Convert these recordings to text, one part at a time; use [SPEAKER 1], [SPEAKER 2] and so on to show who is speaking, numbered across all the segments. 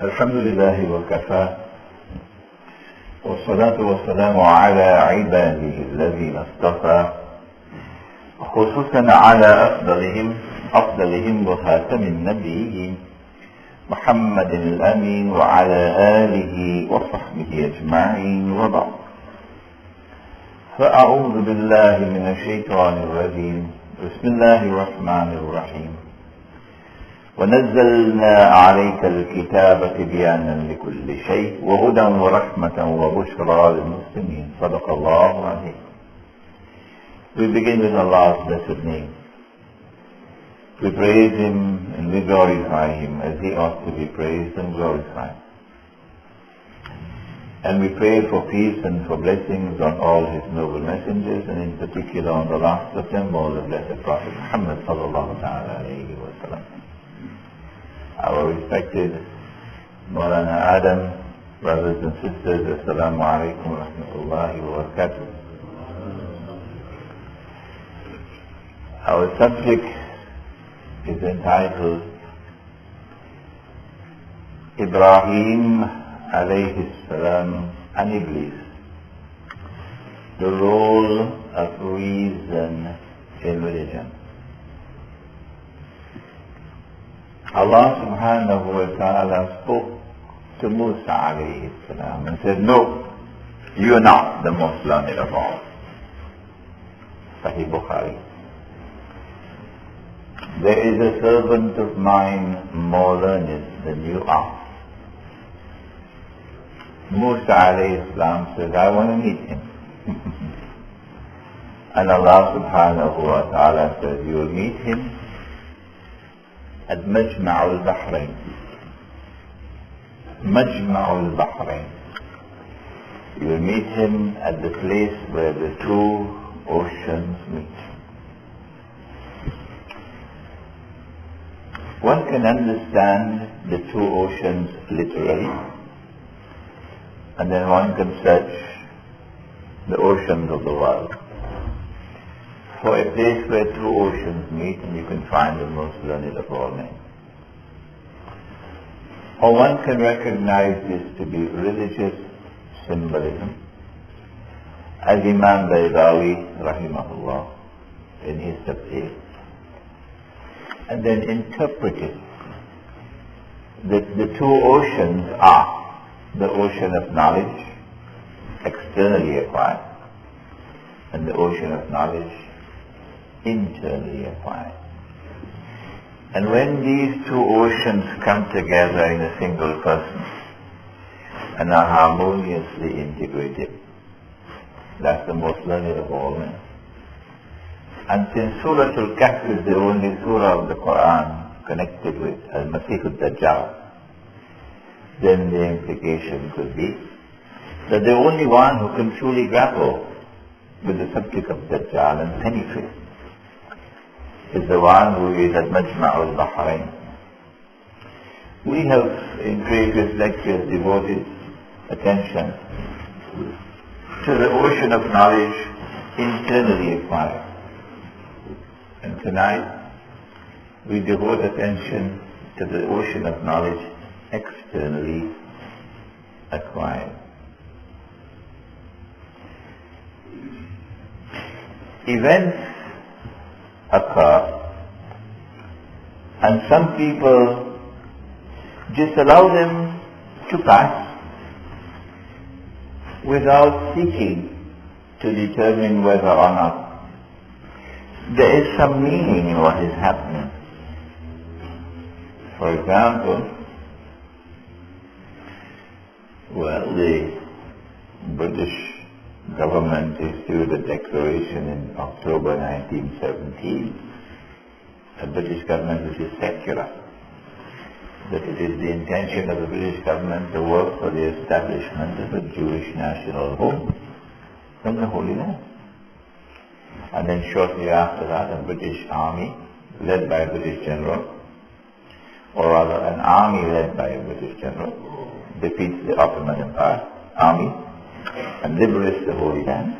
[SPEAKER 1] الحمد لله وكفى والصلاة والسلام على عباده الذين اصطفى خصوصا على أفضلهم وخاتم النبيين محمد الأمين وعلى آله وصحبه أجمعين وبعد. فأعوذ بالله من الشيطان الرجيم. بسم الله الرحمن الرحيم. ونزلنا عليك الكتاب تبيانا لكل شيء وهدى ورحمة وبشرى للمسلمين. صدق الله العظيم. We begin with Allah's blessed name. We praise Him and we glorify Him as He ought to be praised and glorified. And we pray for peace and for blessings on all His noble messengers, and in particular on the last of them all, the blessed Prophet Muhammad sallallahu alayhi wa sallam. Our respected Maulana Adam, brothers and sisters, Assalamu alaikum wa rahmatullahi wa barakatuh. Our subject is entitled Ibrahim alayhi salam and Iblis, the role of reason in religion. Allah subhanahu wa ta'ala spoke to Musa alayhi salam and said, "No, you are not the most learned of all." Sahih Bukhari. There is a servant of mine more learned than you are. Musa alayhi salam says, "I want to meet him." And Allah subhanahu wa ta'ala says, "You will meet him at Majma'ul Bahrain." Majma'ul Bahrain. You will meet him at the place where the two oceans meet. One can understand the two oceans literally, and then one can search the oceans of the world for a place where two oceans meet, and you can find the most learned of all men. Or one can recognize this to be religious symbolism, as Imam Baydawi rahimahullah in his tafsir, and then interpret it that the two oceans are the ocean of knowledge, externally acquired, and the ocean of knowledge, internally acquired. And when these two oceans come together in a single person and are harmoniously integrated, that's the most learned of all men. And since Surah Al-Kahf is the only surah of the Quran connected with Al-Masih al-Dajjal, then the implication could be that the only one who can truly grapple with the subject of Dajjal and penetrate is the one who is at Majma'ul Bahrain. We have in previous lectures devoted attention to the ocean of knowledge internally acquired. And tonight we devote attention to the ocean of knowledge externally acquired. Events occur, and some people just allow them to pass without seeking to determine whether or not there is some meaning in what is happening. For example, the British government issued a declaration in October 1917, a British government which is secular, that it is the intention of the British government to work for the establishment of a Jewish national home from the Holy Land. And then shortly after that, a British army led by a British general, or rather an army led by a British general, defeats the Ottoman Empire army and liberates the Holy Land.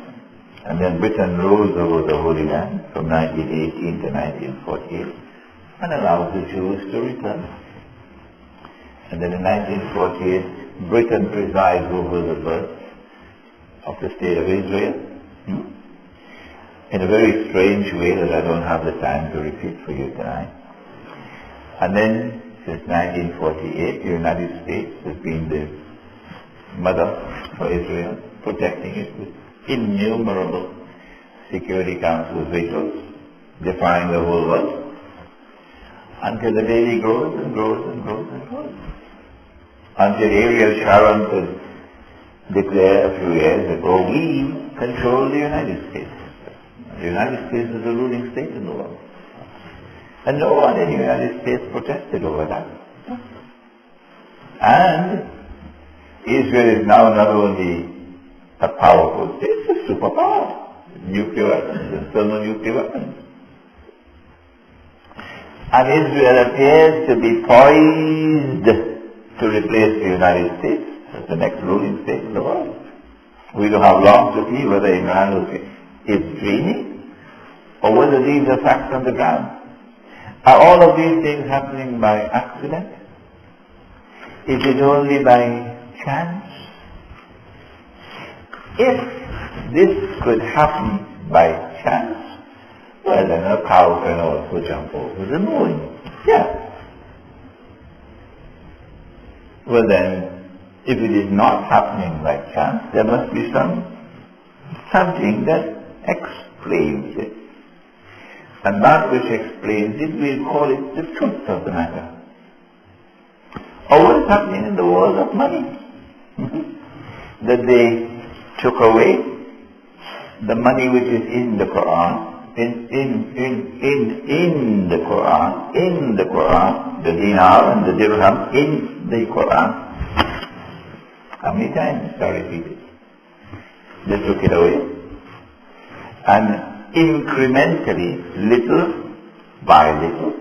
[SPEAKER 1] And then Britain rose over the Holy Land from 1918 to 1948 and allows the Jews to return. And then in 1948, Britain presides over the birth of the State of Israel. In a very strange way that I don't have the time to repeat for you tonight. And then, since 1948, the United States has been the mother for Israel, protecting it with innumerable Security Council vetoes, defying the whole world, until the baby grows and grows and grows and grows. Until Ariel Sharon could declare a few years ago, we control the United States. The United States is the ruling state in the world. And no one in the United States protested over that. And Israel is now not only a powerful state, it's a superpower. Nuclear weapons and thermonuclear weapons. And Israel appears to be poised to replace the United States as the next ruling state in the world. We don't have long to see whether Iran is dreaming or whether these are facts on the ground. Are all of these things happening by accident? Is it only by chance? If this could happen by chance, well then a cow can also jump over the moon. Yeah. Well then, if it is not happening by chance, there must be something that explains it. And that which explains it, we'll call it the truth of the matter. Or what is happening in the world of money? That they took away the money which is in the Quran, in the Quran, the dinar and the dirham in the Quran. How many times? I repeat it. They took it away. And incrementally, little by little,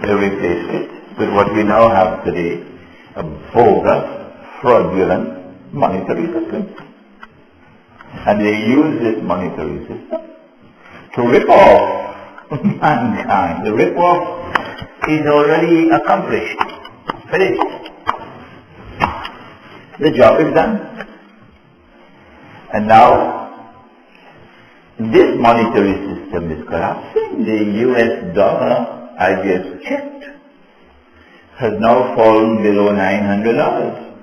[SPEAKER 1] they replaced it with what we now have today, a bogus, fraudulent monetary system. And they use this monetary system to rip off mankind. The rip off is already accomplished, finished. The job is done. And now, this monetary system is collapsing. The US dollar, I just checked, has now fallen below $900.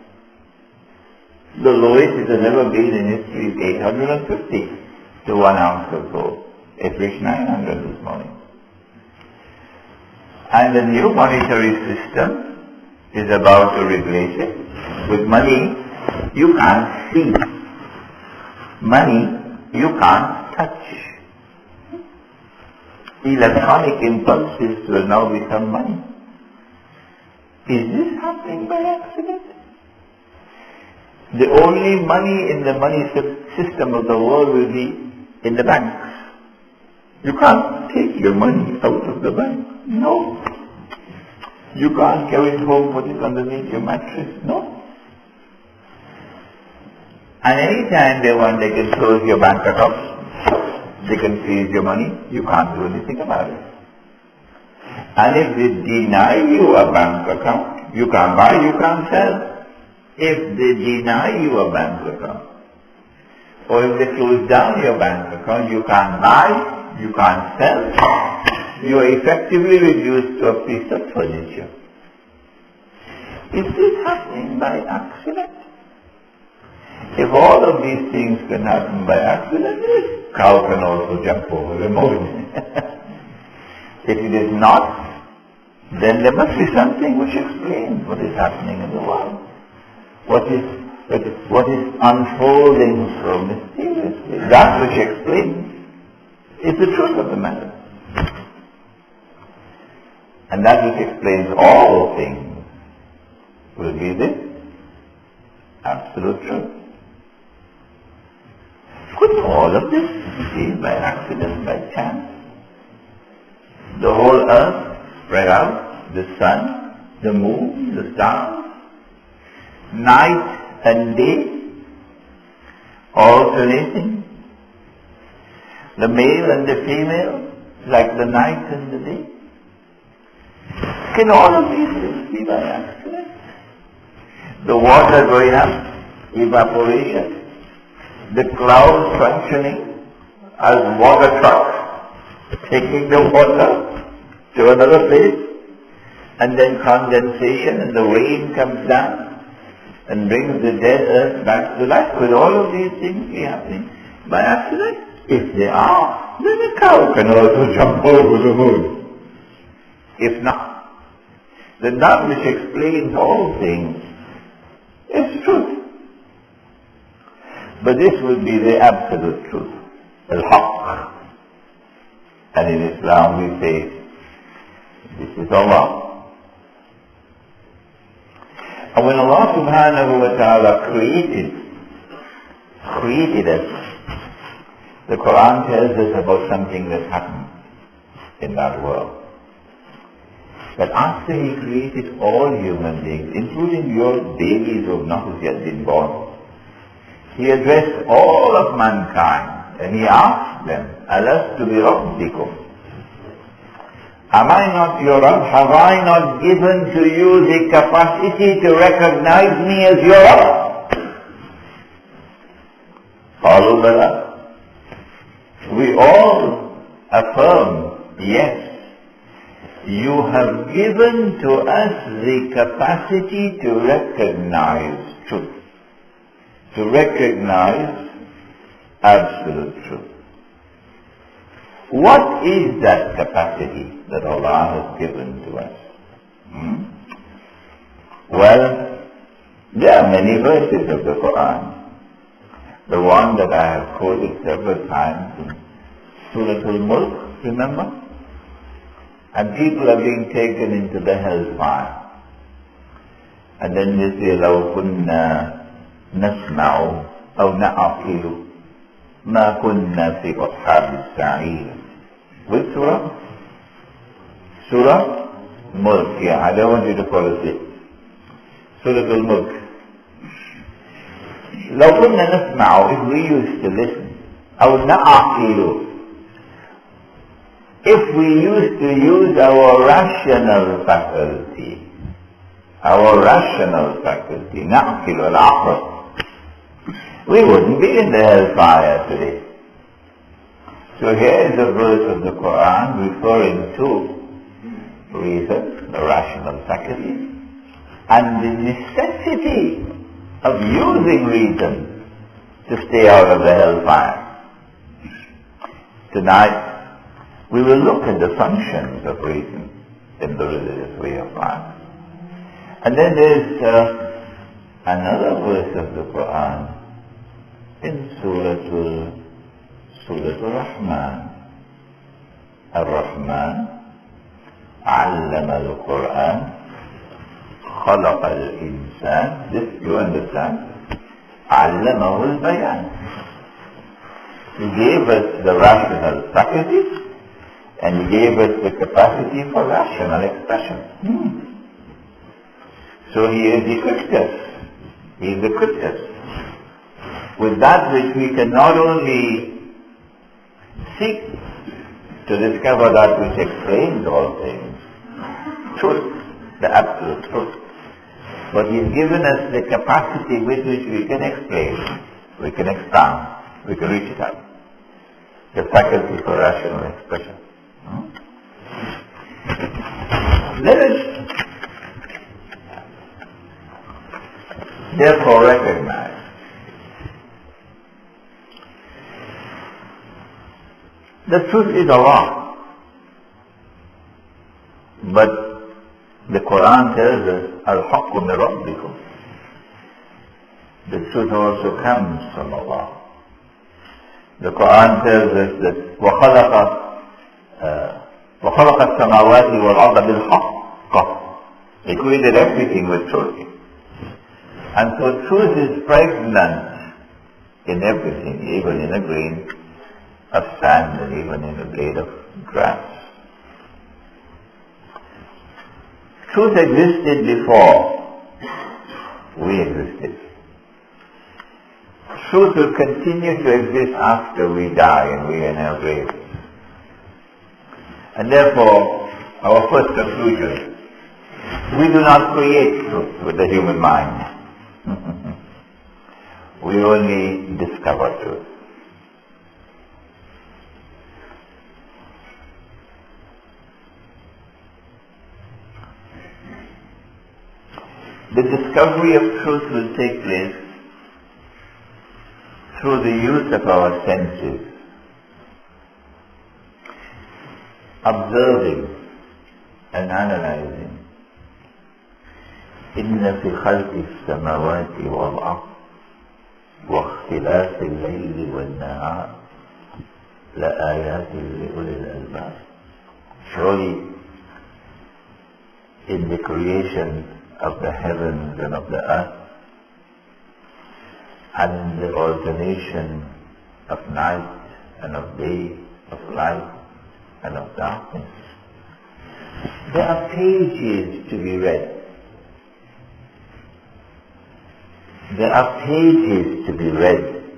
[SPEAKER 1] The lowest it has ever been in history is 850 to 1 ounce of gold. It reached 900 this morning. And the new monetary system is about to replace it with money you can't see. Money you can't touch. Electronic impulses will now become money. Is this happening by accident? The only money in the money system of the world will be in the banks. You can't take your money out of the bank. No. You can't carry it home, put it underneath your mattress. No. And any time they want, they can close your bank account. They can seize your money. You can't do anything about it. And if they deny you a bank account, you can't buy, you can't sell. If they deny you a bank account, or if they close down your bank account, you can't buy, you can't sell. You are effectively reduced to a piece of furniture. Is this happening by accident? If all of these things can happen by accident, this cow can also jump over the moon. If it is not, then there must be something which explains what is happening in the world. What is unfolding so mysteriously. That which explains is the truth of the matter. And that which explains all things will be the absolute truth. Could all of this be by accident, by chance? The whole earth spread out, the sun, the moon, the stars, night and day, alternating, the male and the female, like the night and the day. Can all of these things be by accident? the water going up, evaporation, the clouds functioning as water trucks, taking the water to another place, and then condensation and the rain comes down and brings the dead earth back to life. Could all of these things be happening by accident? If they are, then a cow can also jump over the moon. If not, then that which explains all things is truth. But this would be the absolute truth, al-haqq. And in Islam we say, this is Allah. And when Allah subhanahu wa ta'ala created us, the Quran tells us about something that happened in that world. That after He created all human beings, including your babies who have not yet been born, He addressed all of mankind and He asked them, Alastu bi rabbikum? Am I not your Rabb? Have I not given to you the capacity to recognize me as your Rabb? Qalu bala. We all affirm, yes. You have given to us the capacity to recognize truth, to recognize absolute truth. What is that capacity that Allah has given to us? Well, there are many verses of the Quran. The one that I have quoted several times in Surah Al-Mulk, remember? And people are being taken into the hellfire. And then they say, لَوْ كُنَّا نَسْمَعُ أَوْ نَعْقِلُ مَا كُنَّا فِي أَصْحَابِ السَّعِيرِ. Which surah? Surah Mulk. Yeah, I don't want you to fall asleep. Surah Al-Mulk. لو كنا نسمع, if we used to listen, أو نعقل, if we used to use our rational faculty, نعقل العقل, we wouldn't be in the hellfire today. So here is a verse of the Quran referring to reason, the rational faculty, and the necessity of using reason to stay out of the hellfire. Tonight, we will look at the functions of reason in the religious way of life. And then there's another verse of the Quran in Surah Al-Rahman. Al-Rahman, allama al-Quran, خلق الإنسان. This you understand? علمه البيان. He gave us the rational faculty and He gave us the capacity for rational expression. So He is equipped us. He is equipped us with that which we can not only seek to discover that which explains all things, truth, the absolute truth, but He's given us the capacity with which we can explain, we can expound, we can reach it out. The faculty for rational expression. Let us therefore recognize the truth is Allah. But the Quran tells us, Al-Haqqu min Rabbikum. The truth also comes from Allah. The Quran tells us that وَخَلَقَ السَّمَاوَاتِ وَالْأَرْضَ بِالْحَقِّ. He created everything with truth. And so truth is pregnant in everything, even in a grain of sand and even in a blade of grass. Truth existed before we existed. Truth will continue to exist after we die and we are in our graves. And therefore, our first conclusion, we do not create truth with the human mind. We only discover truth. The discovery of truth will take place through the use of our senses, observing and analyzing. إن في خلق السماوات والأرض واختلاف الليل والنهار لآيات لأولي الألباب. Surely in the creation of the heavens and of the earth, and in the alternation of night and of day, of light and of darkness, there are pages to be read. There are pages to be read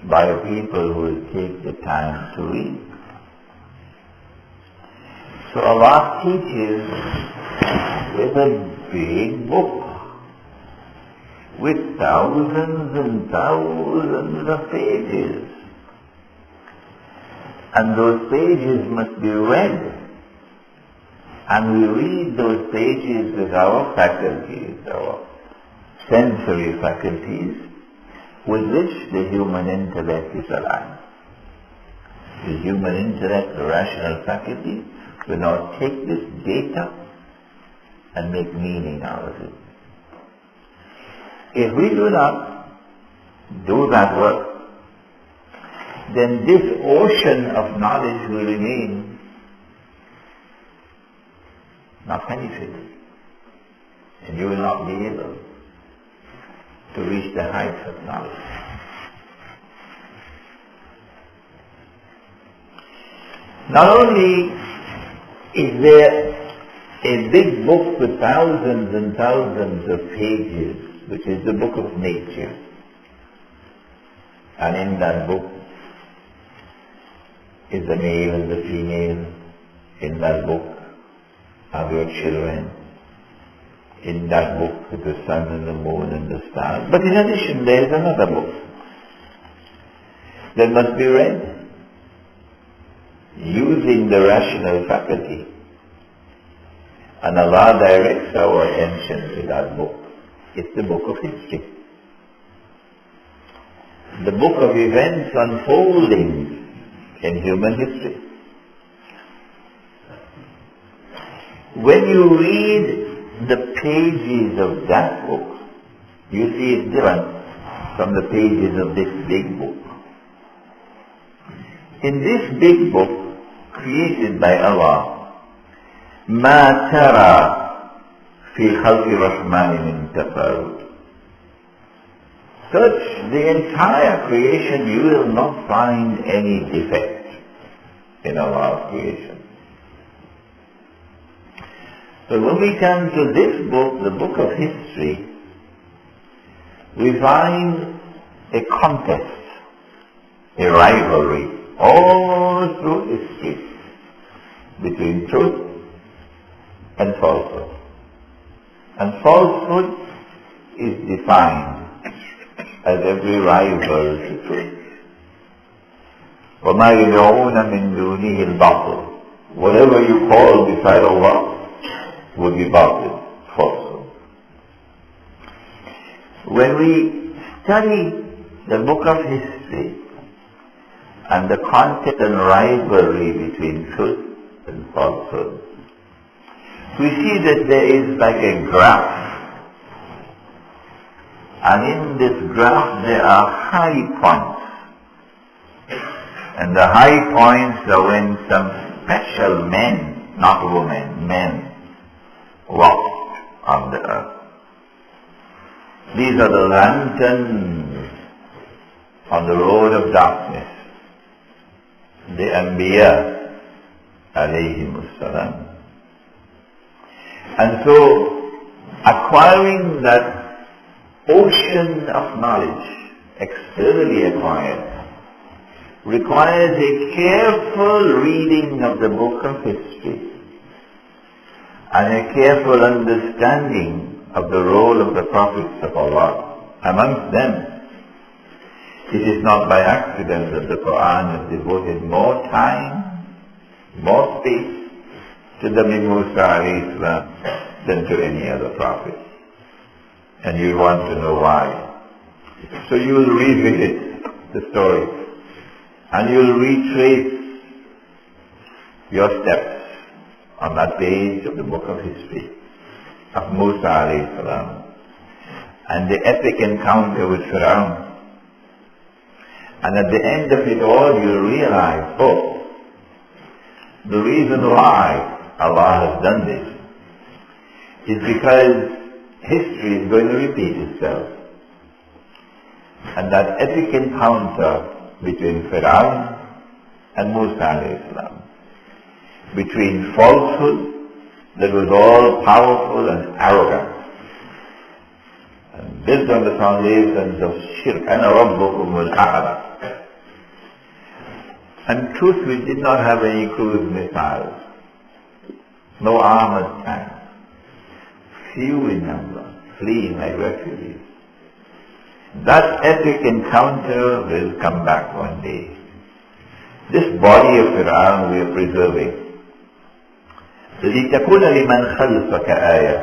[SPEAKER 1] by people who will take the time to read. So Allah teaches with a big book with thousands and thousands of pages. And those pages must be read. And we read those pages with our faculties, our sensory faculties, with which the human intellect is aligned. The human intellect, the rational faculty, will now take this data and make meaning out of it. If we do not do that work, then this ocean of knowledge will remain not penetrated, and you will not be able to reach the heights of knowledge. Not only is there a big book with thousands and thousands of pages, which is the book of nature, and in that book is the male and the female. In that book are your children. In that book is the sun and the moon and the stars. But in addition, there is another book that must be read using the rational faculty. And Allah directs our attention to that book. It's the book of history. The book of events unfolding in human history. When you read the pages of that book, you see it's different from the pages of this big book. In this big book, created by Allah, ما ترى في خلق الرحمن من تفاوت. Search the entire creation, you will not find any defect in Allah's creation. So when we come to this book, the book of history, we find a contest, a rivalry, all through history between truth and falsehood. And falsehood is defined as every rival to truth. وَمَا يَدْعُونَ مِن دُونِهِ الْبَاطِلِ. Whatever you call beside Allah would be batil, falsehood. When we study the book of history and the contest and rivalry between truth and falsehood, we see that there is like a graph. And in this graph there are high points. And the high points are when some special men, not women, men, walked on the earth. These are the lanterns on the road of darkness. The Anbiya, alayhimus salam. And so, acquiring that ocean of knowledge, externally acquired, requires a careful reading of the book of history and a careful understanding of the role of the prophets of Allah Amongst them, it is not by accident that the Quran has devoted more time, more space to the Musa alayhi salam than to any other prophet. And you want to know why. So you will revisit the story and you will retrace your steps on that page of the book of history of Musa alayhi salam and the epic encounter with Fir'aun. And at the end of it all, you realize, oh, the reason why Allah has done this is because history is going to repeat itself. And that epic encounter between Fir'aun and Musa alayhi salam, between falsehood that was all powerful and arrogant, and built on the foundations of shirk, ana rabbukum al-a'la, and truth, we did not have any cruise missiles, no armored tanks, few in number, fleeing like refugees. That epic encounter will come back one day. This body of Fir'aun we are preserving. لِتَكُونَ لِمَنْ خَلْفَكَ آيَةً.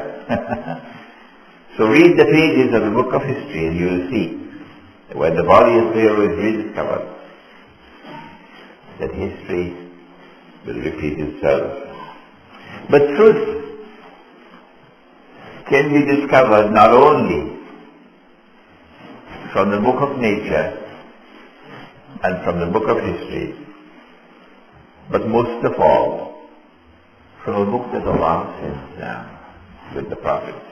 [SPEAKER 1] So read the pages of the book of history and you will see when the body of Pharaoh is rediscovered, that history will repeat itself. But truth can be discovered not only from the book of nature and from the book of history, but most of all from a book that Allah sends down with the prophets.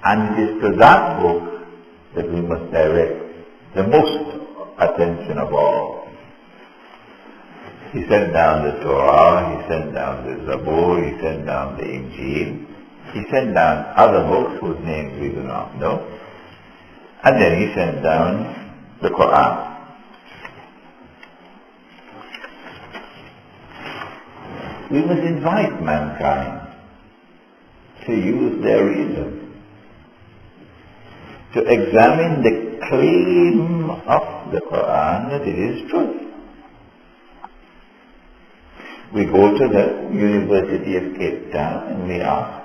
[SPEAKER 1] And it is to that book that we must direct the most attention of all. He sent down the Torah, he sent down the Zabur, he sent down the Injil, he sent down other books whose names we do not know, and then he sent down the Quran. We must invite mankind to use their reason, to examine the claim of the Quran that it is truth. We go to the University of Cape Town and we ask,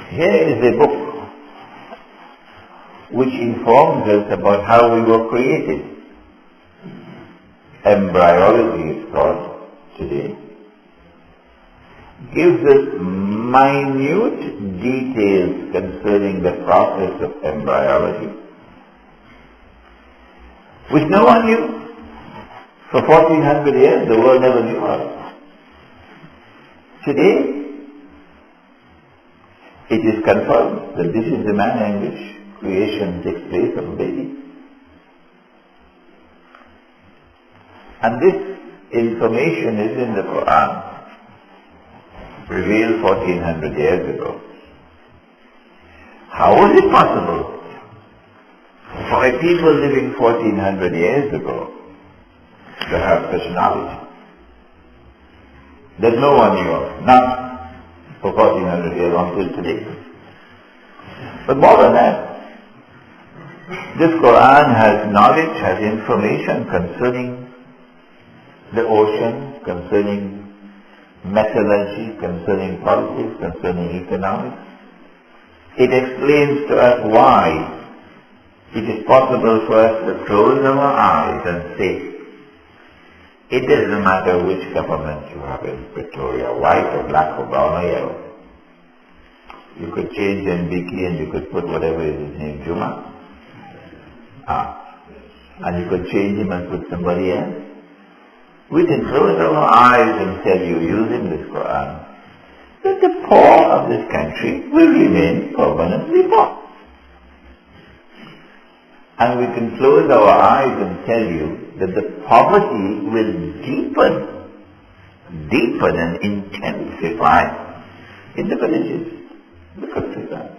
[SPEAKER 1] here is a book which informs us about how we were created. Embryology is called today. Gives us minute details concerning the process of embryology, which no one knew. For 1400 years the world never knew of it. Today it is confirmed that this is the manner in which creation takes place of a baby. And this information is in the Quran, revealed 1400 years ago. How was it possible for a people living 1400 years ago to have such knowledge that no one knew of? Not for 1400 years until today. But more than that, this Quran has knowledge, has information concerning the ocean, concerning metallurgy, concerning politics, concerning economics. It explains to us why it is possible for us to close our eyes and say, it doesn't matter which government you have in Pretoria, white or black or brown or yellow. You could change Mbiki and you could put whatever is his name, Juma. And you could change him and put somebody else. We can close our eyes and tell you, using this Quran, that the poor of this country will remain permanently poor. And we can close our eyes and tell you that the poverty will deepen and intensify in the villages, the countryside.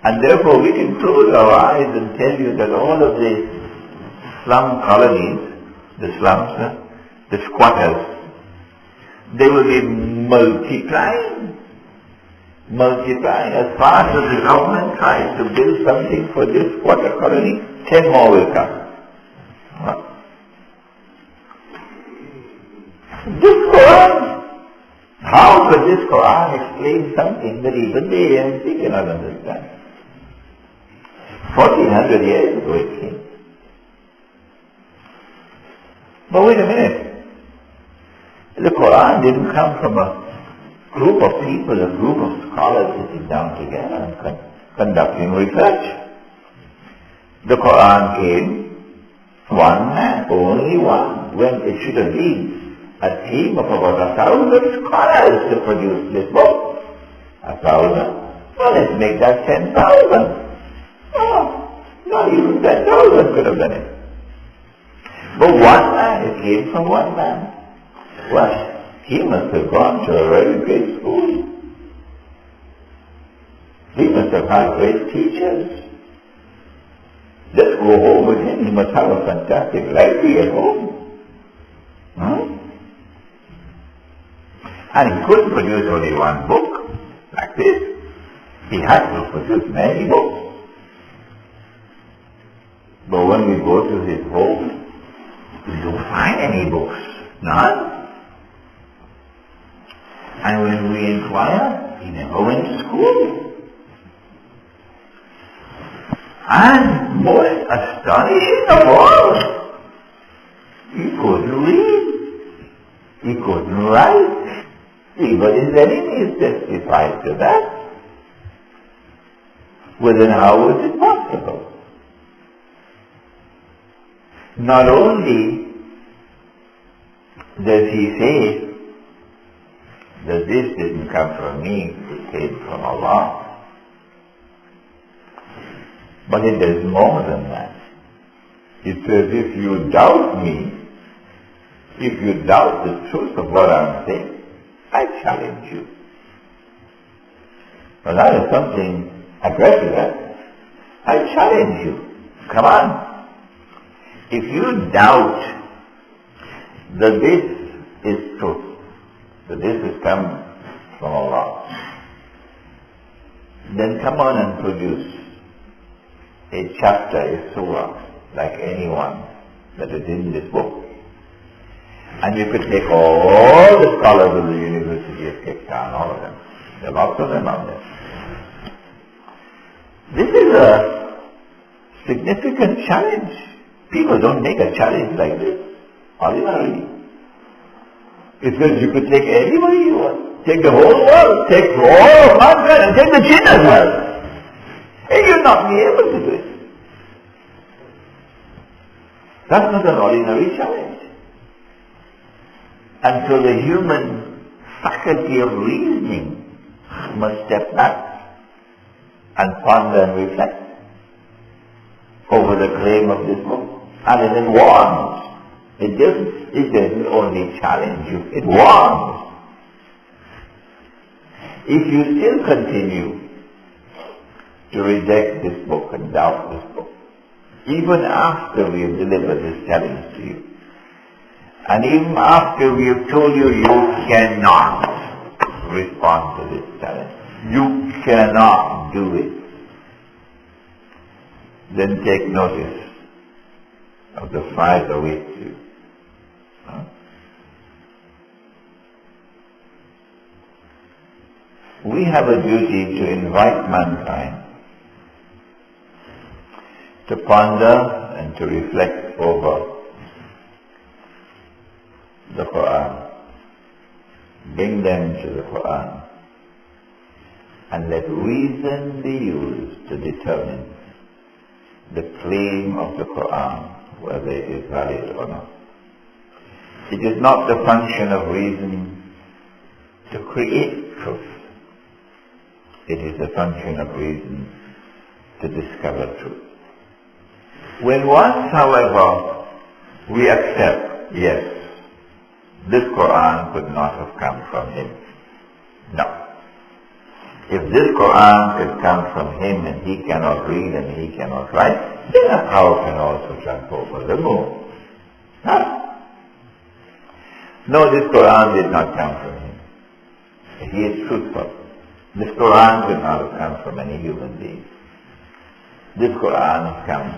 [SPEAKER 1] And therefore we can close our eyes and tell you that all of the slum colonies, the slums, the squatters, they will be multiplying. multiplying. As fast as the government tries to build something for this water colony, 10 more will come. Huh? This Quran, how could this Quran explain something that even the ANC cannot understand? 1400 years ago it came. But wait a minute. The Quran didn't come from a group of people, a group of scholars sitting down together and conducting research. The Quran came one man, only one, when it should have been a team of about 1,000 scholars to produce this book. 1,000? Well, let's make that 10,000. Oh, not even 10,000 could have done it. But one man, it came from one man. Well, he must have gone to a very great school. He must have had great teachers. Just go home with him. He must have a fantastic library at home. And he couldn't produce only one book like this. He had to produce many books. But when we go to his home, we don't find any books. None. And when we inquire, he never went to school. And most astonishing of all, he couldn't read. He couldn't write. Even his enemies testified to that. Well, then how was it possible? Not only does he say that this didn't come from me, it came from Allah. But it does more than that. It says, if you doubt me, if you doubt the truth of what I'm saying, I challenge you. Well, that is something aggressive, eh? I challenge you. Come on. If you doubt that this is truth, that this has come from Allah, then come on and produce a chapter, a surah, like anyone that is in this book. And you could take all the scholars of the University of Cape Town, all of them. There are lots of them out there. This is a significant challenge. People don't make a challenge like this ordinarily. It says you could take anybody you want. Take the whole world. Take all of mankind and take the jinn as well. And you'll not be able to do it. That's not an ordinary challenge. And so the human faculty of reasoning must step back and ponder and reflect over the claim of this book. And it warns. It doesn't only challenge you, it warns. If you still continue to reject this book and doubt this book, even after we have delivered this challenge to you, and even after we have told you you cannot respond to this challenge, you cannot do it, then take notice of the fire that awaits you. We have a duty to invite mankind to ponder and to reflect over the Quran. Bring them to the Quran and let reason be used to determine the claim of the Quran, whether it is valid or not. It is not the function of reason to create truth. It is the function of reason to discover truth. When once, however, we accept, yes, this Quran could not have come from him. No. If this Quran could come from him and he cannot read and he cannot write, then a power can also jump over the moon. No, this Quran did not come from him. He is truthful. This Quran could not have come from any human being. This Quran comes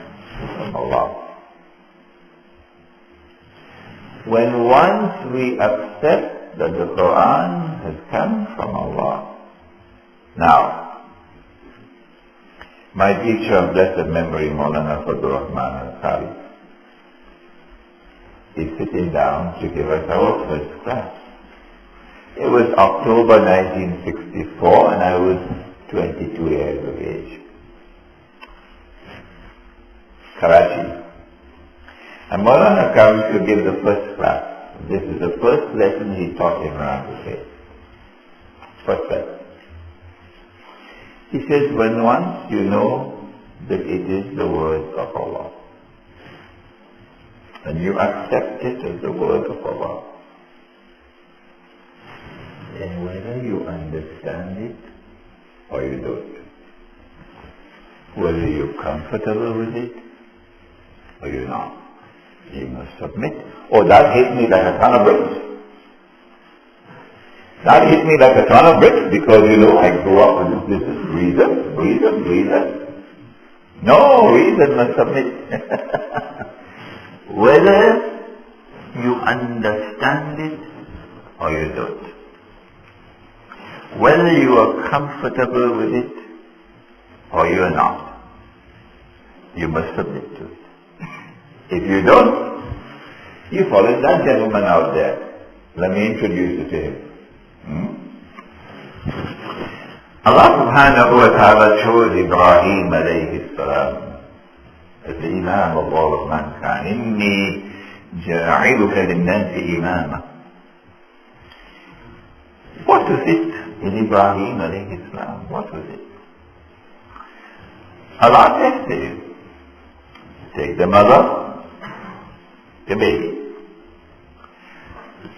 [SPEAKER 1] from Allah. When once we accept that the Quran has come from Allah, now, my teacher of blessed memory, Maulana Fadlur Rahman al-Khali, is sitting down to give us our first class. It was October 1964 and I was 22 years of age. Karachi. And Maulana comes to give the first class. This is the first lesson he taught in around the faith. First lesson. He says, when once you know that it is the word of Allah, and you accept it as the word of Allah, then whether you understand it or you don't, whether you're comfortable with it or you're not, you must submit. Oh, that hit me like a ton of bricks. That hit me like a ton of bricks because, I grew up with this reason. No, reason must submit. Whether you understand it or you don't. Whether you are comfortable with it or you are not. You must submit to it. If you don't, you follow that gentleman out there. Let me introduce you to him. Allah subhanahu wa ta'ala chose Ibrahim alayhi salam as the Imam of all of mankind. Inni ja'iluka linnasi imama. What was it in Ibrahim alayhi salam? What was it? Allah tested him. Take the mother, the baby.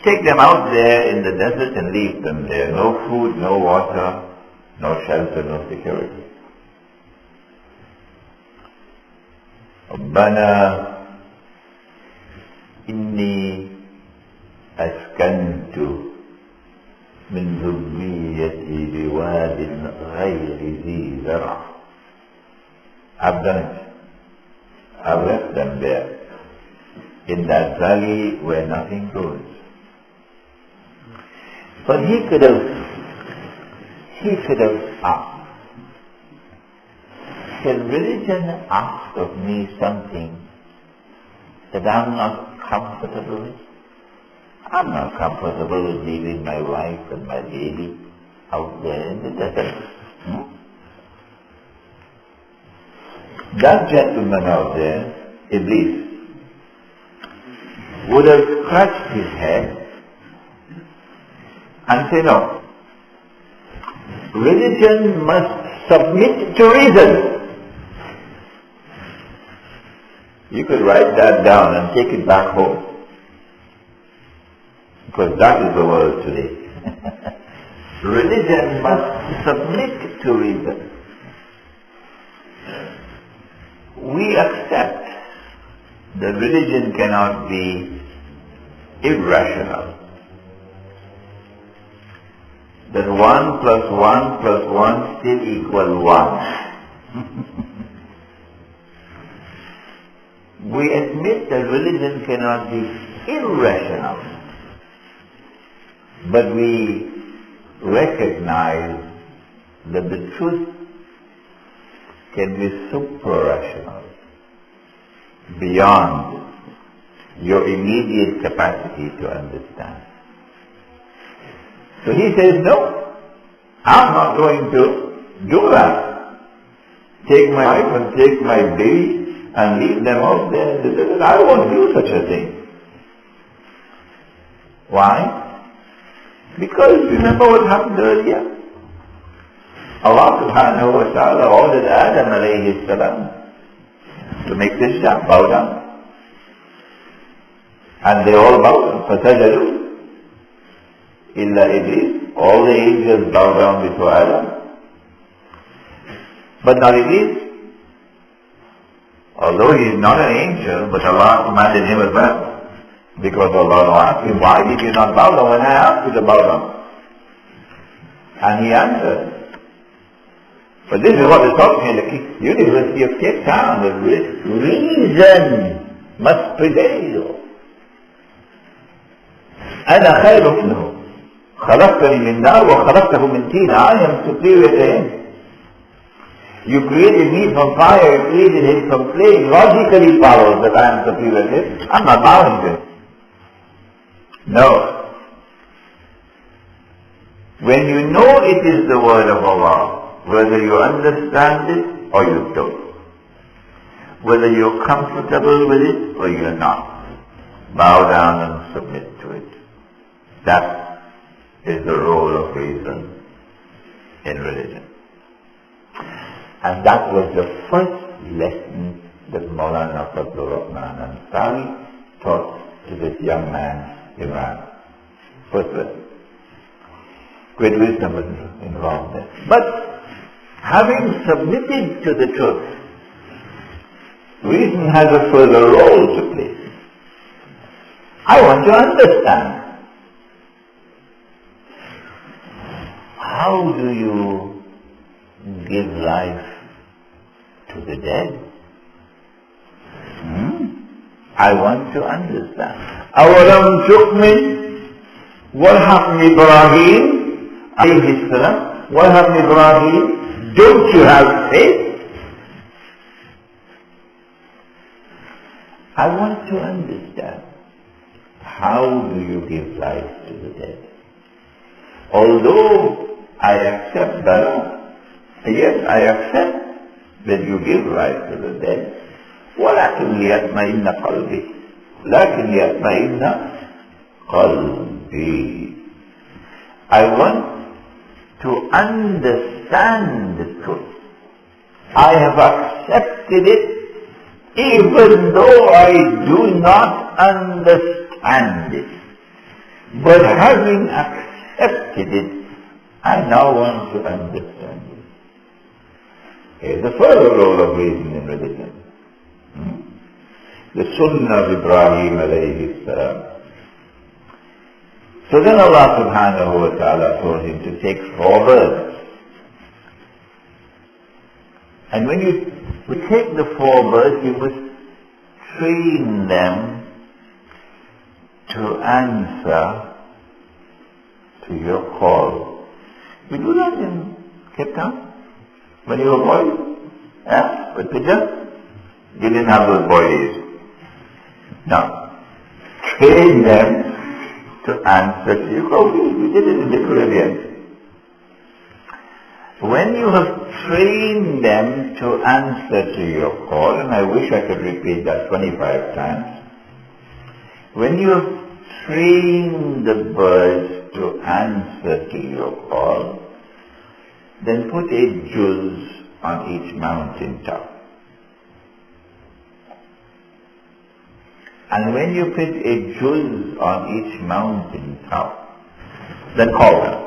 [SPEAKER 1] Take them out there in the desert and leave them there. No food, no water, no shelter, no security. ربنا إني أسكنت من ذريتي بواد غير ذي زرع. I've done it. I've left them there in that valley where nothing grows. But he could have asked, can religion ask of me something that I'm not comfortable with? I'm not comfortable with leaving my wife and my baby out there in the desert. That gentleman out there, Iblis, would have scratched his head and say, no, religion must submit to reason. You could write that down and take it back home. Because that is the world today. Religion must submit to reason. We accept that religion cannot be irrational. That 1 plus 1 plus 1 still equal 1. We admit that religion cannot be irrational. But we recognize that the truth can be supra-rational, beyond your immediate capacity to understand. So he says, no, I'm not going to do that. Take my wife and take my baby and leave them out there. I won't do such a thing. Why? Because remember what happened earlier? Allah subhanahu wa ta'ala ordered Adam alayhi salam to make sajda, bow down. And they all bowed, فَسَجَدُوا إِلَّا Iblis. All the angels bow down before Adam. But not Iblis. Although he is not an angel, but Allah commanded him as well. Because Allah asked him, why did you not bow down when I asked you to bow down? And he answered, But this is what we're talking in the University of Cape Town. The reason must prevail. أنا خير منه خلقتني من نار وخلقته من طين. I am superior to him. You created me from fire, you created him from flame. Logically follows that I am superior to him. I'm not bowing to him. No. When you know it is the word of Allah, whether you understand it or you don't, whether you're comfortable with it or you're not, bow down and submit to it. That is the role of reason in religion. And that was the first lesson that Maulana Fadlur Rahman Ansari taught to this young man, Ibrahim. First lesson. Great wisdom was involved there. But having submitted to the truth, reason has a further role to play. I want to understand. How do you give life to the dead? I want to understand. أَوَلَمْ تُؤْمِنْ What happened Ibrahim? Alayhi salam. What happened Ibrahim? Don't you have faith? I want to understand. How do you give life to the dead? Although I accept that, yes, I accept that you give life to the dead. ولكن ليطمئن قلبي. لكن ليطمئن قلبي. I want to understand the truth. I have accepted it even though I do not understand it. But having accepted it, I now want to understand it. Here's the further role of reason in religion. The Sunnah of Ibrahim alayhi salam. So then Allah subhanahu wa ta'ala told him to take 4 birds. And when you would take the 4 birds, you must train them to answer to your call. We do that in Cape Town. When you were boys, with pigeons, you didn't have those boy days. Now, train them to answer to your call. We did it in the Caribbean. When you have trained them to answer to your call, and I wish I could repeat that 25 times, when you have trained the birds to answer to your call, then put a juz on each mountain top. And when you put a juz on each mountain top, then call them.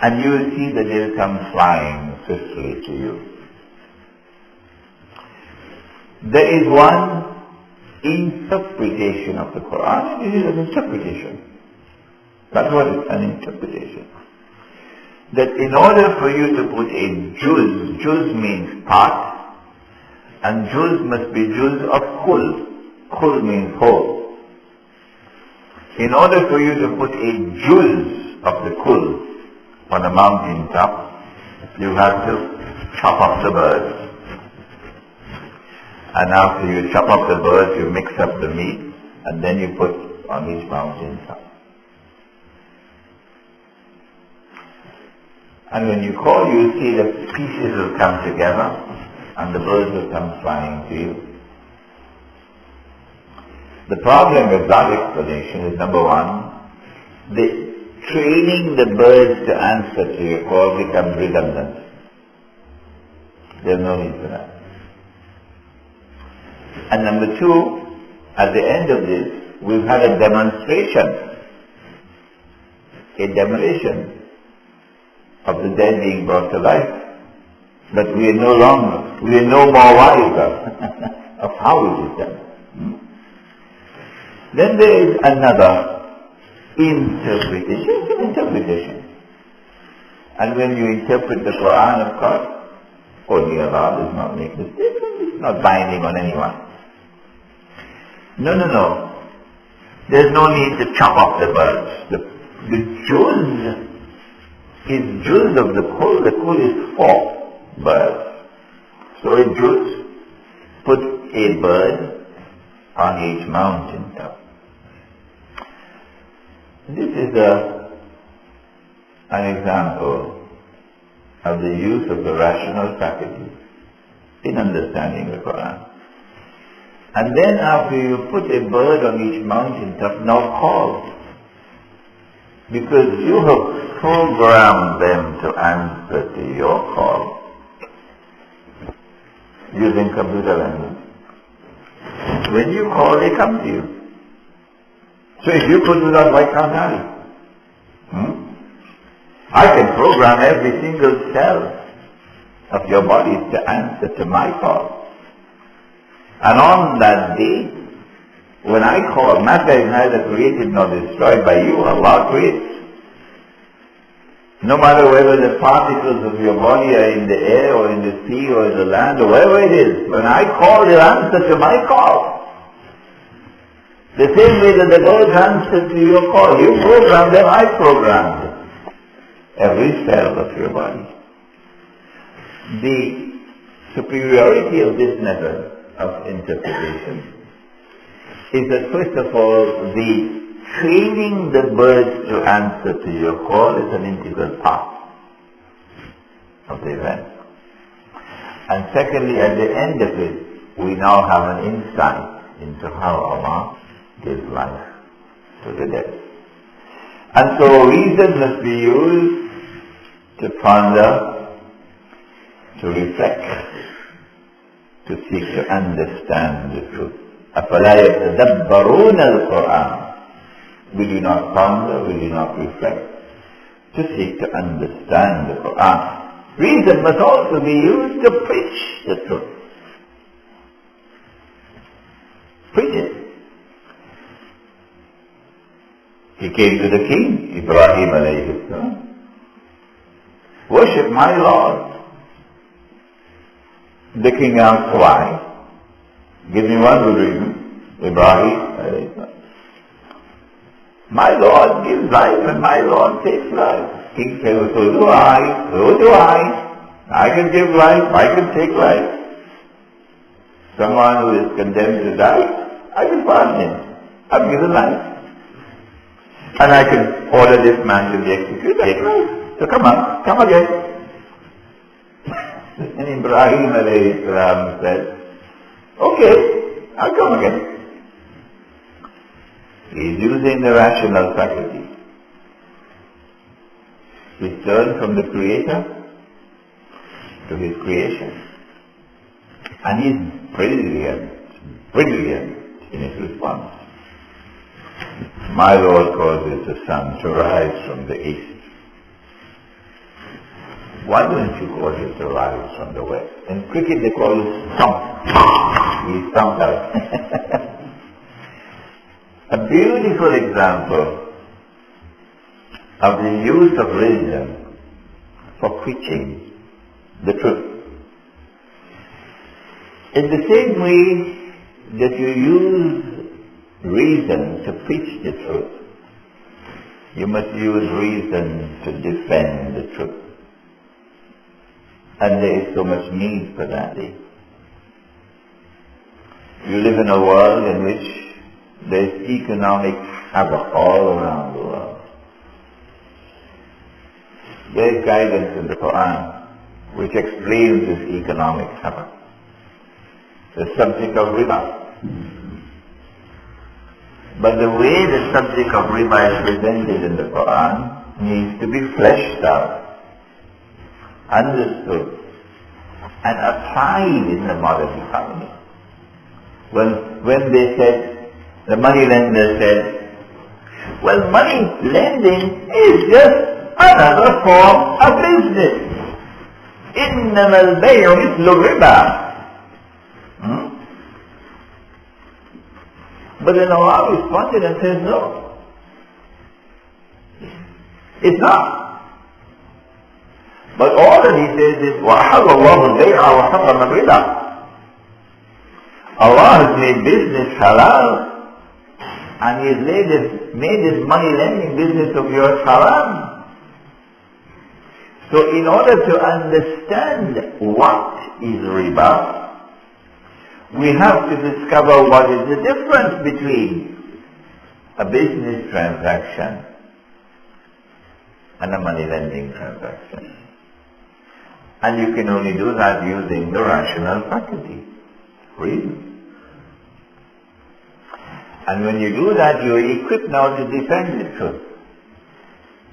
[SPEAKER 1] And you will see that they will come flying swiftly to you. There is one interpretation of the Quran. It is an interpretation. That's what it's an interpretation. That in order for you to put a juz means part, and juz must be juz of kul. Kul means whole. In order for you to put a juz of the kul on a mountain top, you have to chop up the birds. And after you chop up the birds, you mix up the meat, and then you put on each mountain top. And when you call, you see the pieces will come together, and the birds will come flying to you. The problem with that explanation is, number one, training the birds to answer to your call becomes redundant. There's no need for that. And number two, at the end of this, we've had a demonstration of the dead being brought to life. But we are no more wiser of how it is done. Then there is another interpretation. And when you interpret the Quran, of course, only Allah does not make mistakes. It's not binding on anyone. No. There's no need to chop off the birds. The juz is juz of the kul. The kul is 4 birds. So a juz, put a bird on each mountain top. This is an example of the use of the rational faculty in understanding the Quran. And then after you put a bird on each mountain top, now call. Because you have programmed them to answer to your call using computer language. When you call, they come to you. So if you put it on, why can't I? I can program every single cell of your body to answer to my call. And on that day, when I call, matter is neither created nor destroyed by you. Allah creates. No matter whether the particles of your body are in the air or in the sea or in the land or wherever it is, when I call, they'll answer to my call. The same way that the birds answer to your call. You program them, I programmed them. Every cell of your body. The superiority of this method of interpretation is that first of all, the training the birds to answer to your call is an integral part of the event. And secondly, at the end of it, we now have an insight into how Allah gives life to the dead. And so reason must be used to ponder, to reflect, to seek to understand the truth. أَفَلَا يَتَدَبَّرُونَ الْقُرْآنَ. We do not ponder, we do not reflect, to seek to understand the Quran. Reason must also be used to preach the truth. Preach it. He came to the king, Ibrahim alayhi salam. Worship my Lord. The king asked why. Give me one good reason. Ibrahim alayhi salam. My Lord gives life and my Lord takes life. King said, so do I. I can give life, I can take life. Someone who is condemned to die, I can pardon him. I've given life. And I can order this man to be executed. Take life. So come on, come again. And Ibrahim alayhi salam said, okay, I'll come again. He is using the rational faculty. He turned from the Creator to his creation. And he is brilliant in his response. My Lord causes the sun to rise from the east. Why don't you cause it to rise from the west? In cricket they call it stump. He stumped out. A beautiful example of the use of reason for preaching the truth. In the same way that you use reason to preach the truth, you must use reason to defend the truth. And there is so much need for that. You live in a world in which there is economic havoc all around the world. There is guidance in the Quran which explains this economic havoc. The subject of riba. But the way the subject of riba is presented in the Quran needs to be fleshed out, understood, and applied in the modern economy. When they said, the money lender said, well, money lending is just another form of business. إِنَّمَا الْبَيْعُ مِثْلُ الرِّبَا. But then Allah responded and said, no. It's not. But all that he says is, وَأَحَلَّ اللَّهُ الْبَيْعَ وَحَرَّمَ الرِّبَا. Allah has made business halal, and He has made this money lending business of yours haram. So in order to understand what is riba, we have to discover what is the difference between a business transaction and a money lending transaction. And you can only do that using the rational faculty, reason. And when you do that, you are equipped now to defend the truth.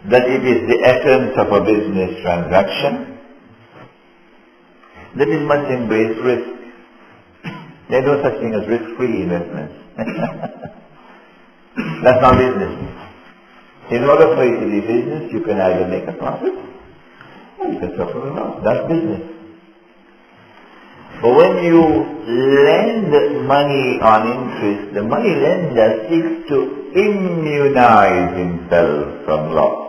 [SPEAKER 1] That it is the essence of a business transaction, that it must embrace risk. There is no such thing as risk-free investments. That's not business. In order for it to be business, you can either make a profit or you can suffer a loss. That's business. But when you lend money on interest, the money lender seeks to immunize himself from loss.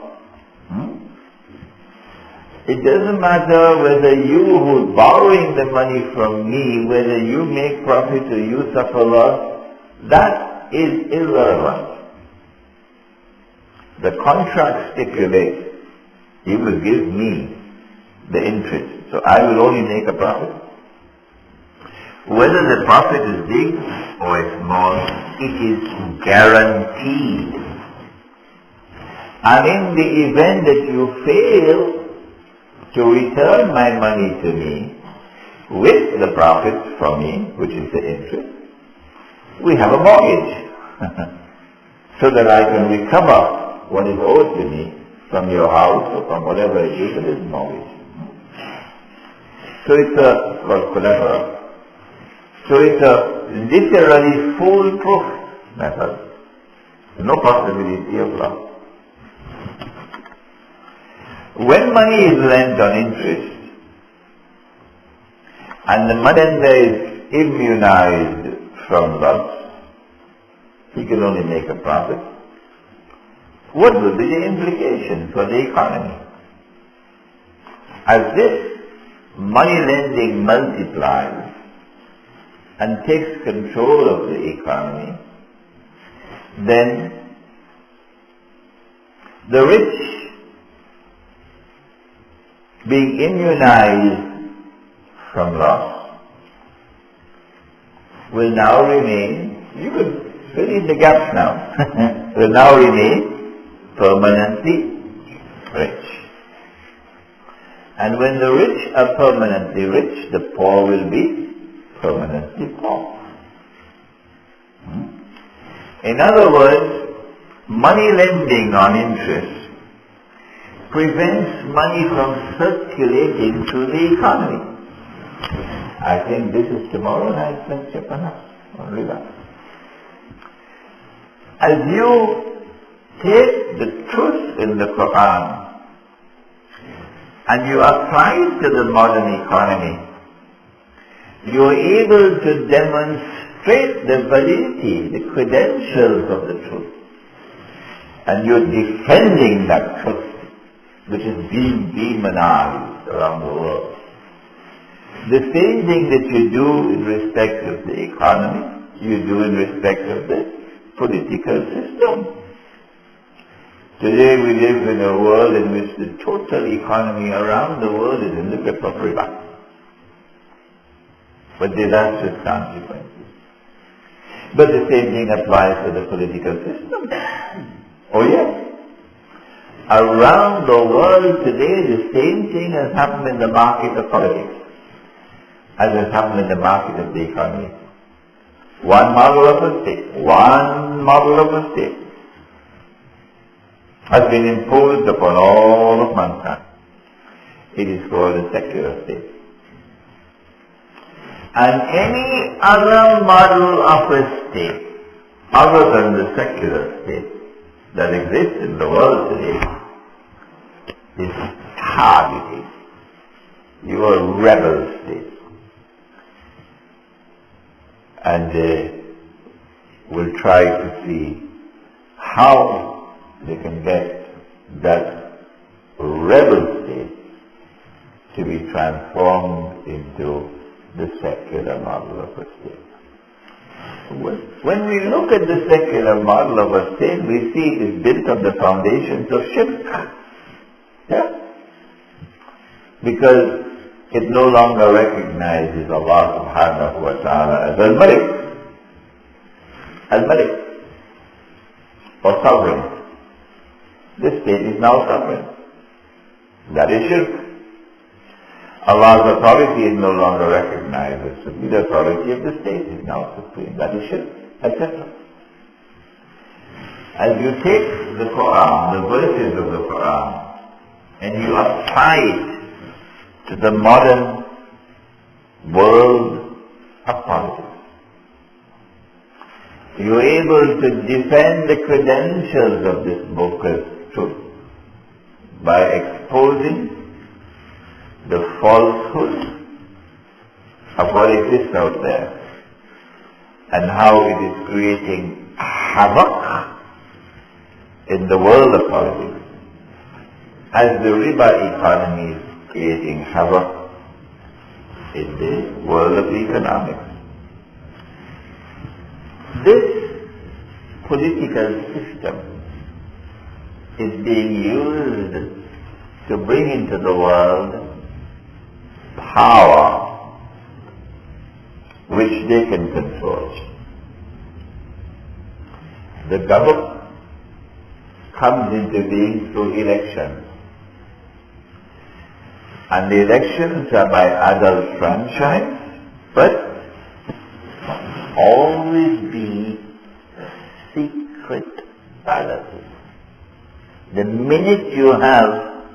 [SPEAKER 1] It doesn't matter whether you who's borrowing the money from me, whether you make profit or you suffer loss, that is irrelevant. The contract stipulates you will give me the interest, so I will only make a profit. Whether the profit is big or small, it is guaranteed. And in the event that you fail to return my money to me with the profits from me, which is the interest, we have a mortgage so that I can recover what is owed to me from your house or from whatever it is that is mortgage. So it's called collateral. So it's a literally foolproof method. No possibility of loss. When money is lent on interest and the money lender is immunized from loss, he can only make a profit. What will be the implication for the economy? As this money lending multiplies and takes control of the economy, then the rich, being immunized from loss, will now remain, you could fill in the gaps now, will now remain permanently rich. And when the rich are permanently rich, the poor will be permanently poor. In other words, money lending on interest prevents money from circulating through the economy. I think this is tomorrow night's lecture perhaps on riba. As you take the truth in the Quran and you apply it to the modern economy, you are able to demonstrate the validity, the credentials of the truth. And you're defending that truth, which is being demonized around the world. The same thing that you do in respect of the economy, you do in respect of the political system. Today we live in a world in which the total economy around the world is in the grip of riba. With disastrous consequences. But the same thing applies to the political system. Oh yes. Around the world today, the same thing has happened in the market of politics as has happened in the market of the economy. One model of a state has been imposed upon all of mankind. It is called a secular state. And any other model of a state other than the secular state that exists in the world today is targeted. You are a rebel state. And they will try to see how they can get that rebel state transformed into the secular model of a state. When we look at the secular model of a state, we see it is built on the foundations of shirk. Yeah? Because it no longer recognizes Allah subhanahu wa ta'ala as Al-Malik. Al-Malik, or sovereign. This state is now sovereign. That is shirk. Allah's authority is no longer recognized as supreme. The authority of the state is now supreme. That is shirk, etc. As you take the Quran, the verses of the Quran, and you apply it to the modern world of politics, you are able to defend the credentials of this book as truth by exposing the falsehood of what exists out there and how it is creating havoc in the world of politics, as the riba economy is creating havoc in the world of economics. This political system is being used to bring into the world power which they can control. The government comes into being through elections, and the elections are by adult franchise, but always be secret balloting. The minute you have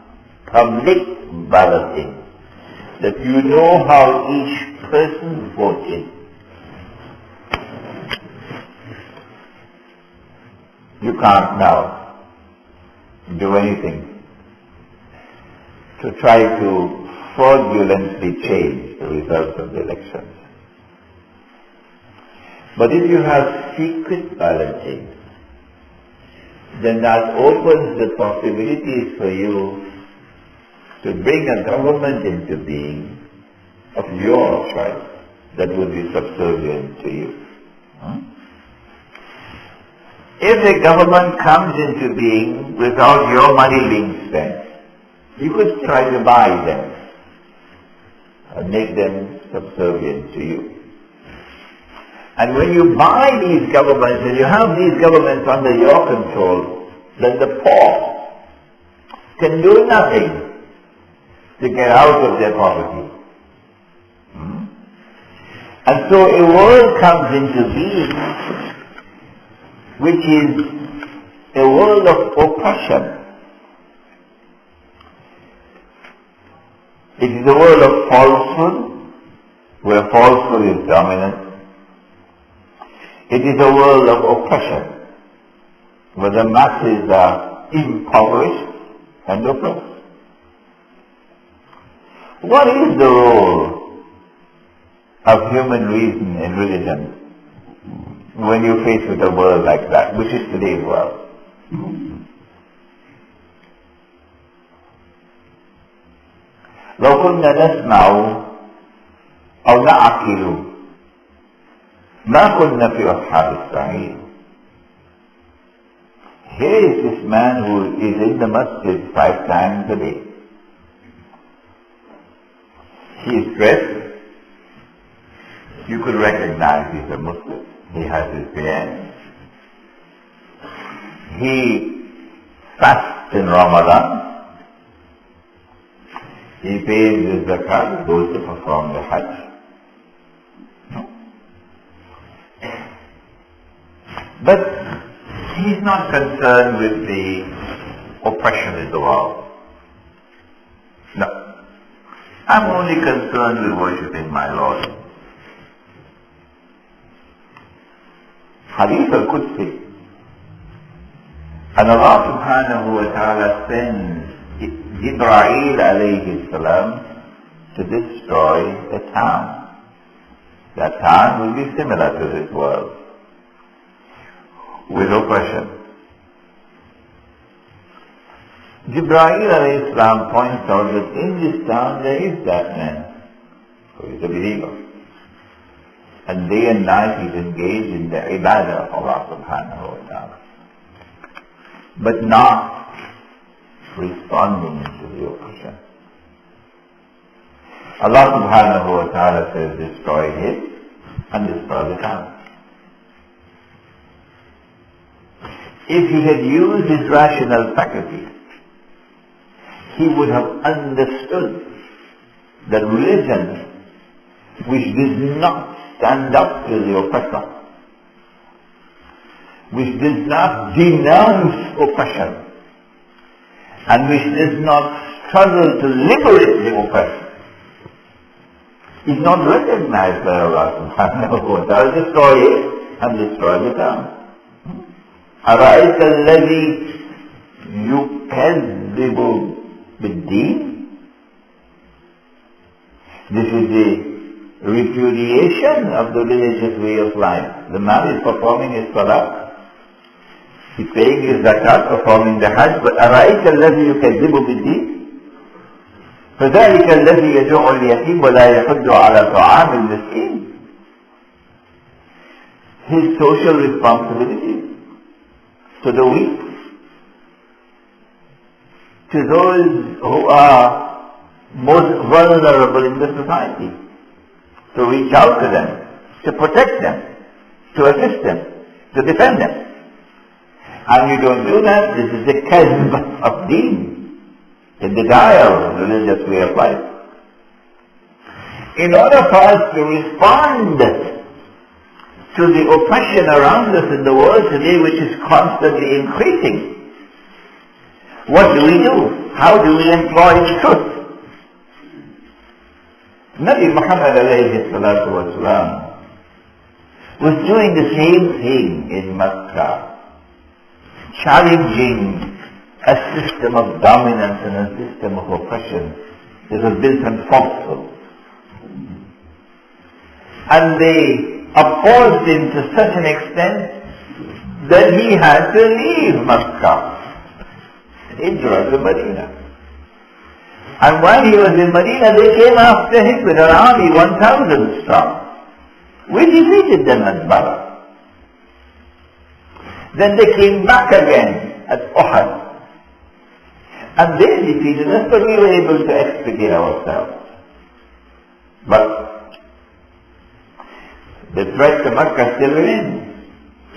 [SPEAKER 1] public balloting, that you know how each person voted, you can't now do anything to try to fraudulently change the results of the elections. But if you have secret balloting, then that opens the possibilities for you to bring a government into being of your choice that will be subservient to you. If a government comes into being without your money being spent, you could try to buy them and make them subservient to you. And when you buy these governments and you have these governments under your control, then the poor can do nothing to get out of their poverty. And so a world comes into being which is a world of oppression. It is a world of falsehood, where falsehood is dominant. It is a world of oppression, where the masses are impoverished and oppressed. What is the role of human reason in religion when you face with a world like that, which is today's world? لو كنا نسمع أو نعقل ما كنا في أصحاب السعير. Here is this man who is in the masjid 5 times a day. He is dressed. You could recognize he's a Muslim. He has his beard. He fasts in Ramadan. He pays his zakat, goes to perform the Hajj. But he's not concerned with the oppression in the world. No. I'm only concerned with worshipping my Lord. Hadith al-Qudsi. And Allah subhanahu wa ta'ala sends Ibrahim alayhi salam to destroy a town. That town will be similar to this world, with oppression. Ibrahim alayhi salam points out that in this town there is that man who is a believer. And day and night he is engaged in the ibadah of Allah subhanahu wa ta'ala. But not responding to the oppression. Allah subhanahu wa ta'ala says, destroy him and destroy the town. If he had used his rational faculty, he would have understood that religion which does not stand up to the oppressor, which does not denounce oppression, and which does not struggle to liberate the oppressed, is not recognized by Allah subhanahu wa ta'ala. Destroy it and destroy the town. أَرَأَيْتَ الَّذِي يُكَذِّبُ بِالدِّينِ. This is the repudiation of the religious way of life. The man is performing his salah, he's paying his zakat, performing the hajj, but أَرَأَيْتَ الَّذِي يُكَذِّبُ بِالدِّينِ فذلك الذي يجوع اليتيم ولا يحض على طعام المسكين. His social responsibility to the weak, to those who are most vulnerable in the society, to reach out to them, to protect them, to assist them, to defend them. And you don't do that, this is the kazb of deen. The denial of the religious way of life. In order for us to respond to the oppression around us in the world today, which is constantly increasing, what do? How do we employ the truth? Nabi Muhammad alayhi salatu wasalam was doing the same thing in Makkah, challenging a system of dominance and a system of oppression that was built on falsehood. And they opposed him to such an extent that he had to leave Makkah, hijrah to Medina. And while he was in Medina, they came after him with an army 1,000 strong. We defeated them at Badr. Then they came back again at Uhud. And they defeated us, but we were able to extricate ourselves. But the threat to Makkah still remains.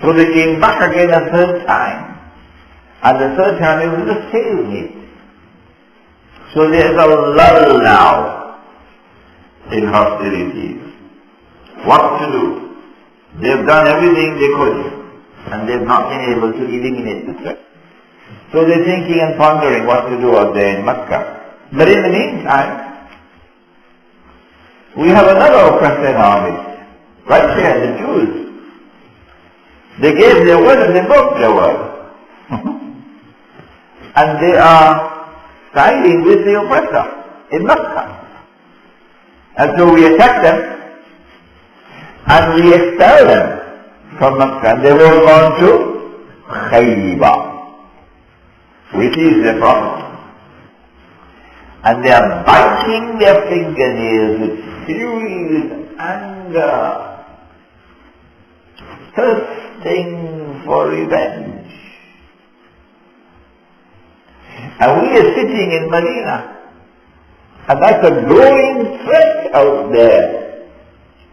[SPEAKER 1] So they came back again a third time. And the third time it was a stalemate. So there's a lull now in hostilities. What to do? They've done everything they could, and they've not been able to eliminate the threat. So they're thinking and pondering what to do out there in Makkah. But in the meantime, we have another oppressive army. Right there, the Jews. They gave their word and they broke their word. And they are siding with the oppressor in Makkah. And so we attack them and we expel them from Makkah. And they were gone to Khaybar, which is the problem. And they are biting their fingernails with fury, with anger, thirsting for revenge. And we are sitting in Medina, and that's a growing threat out there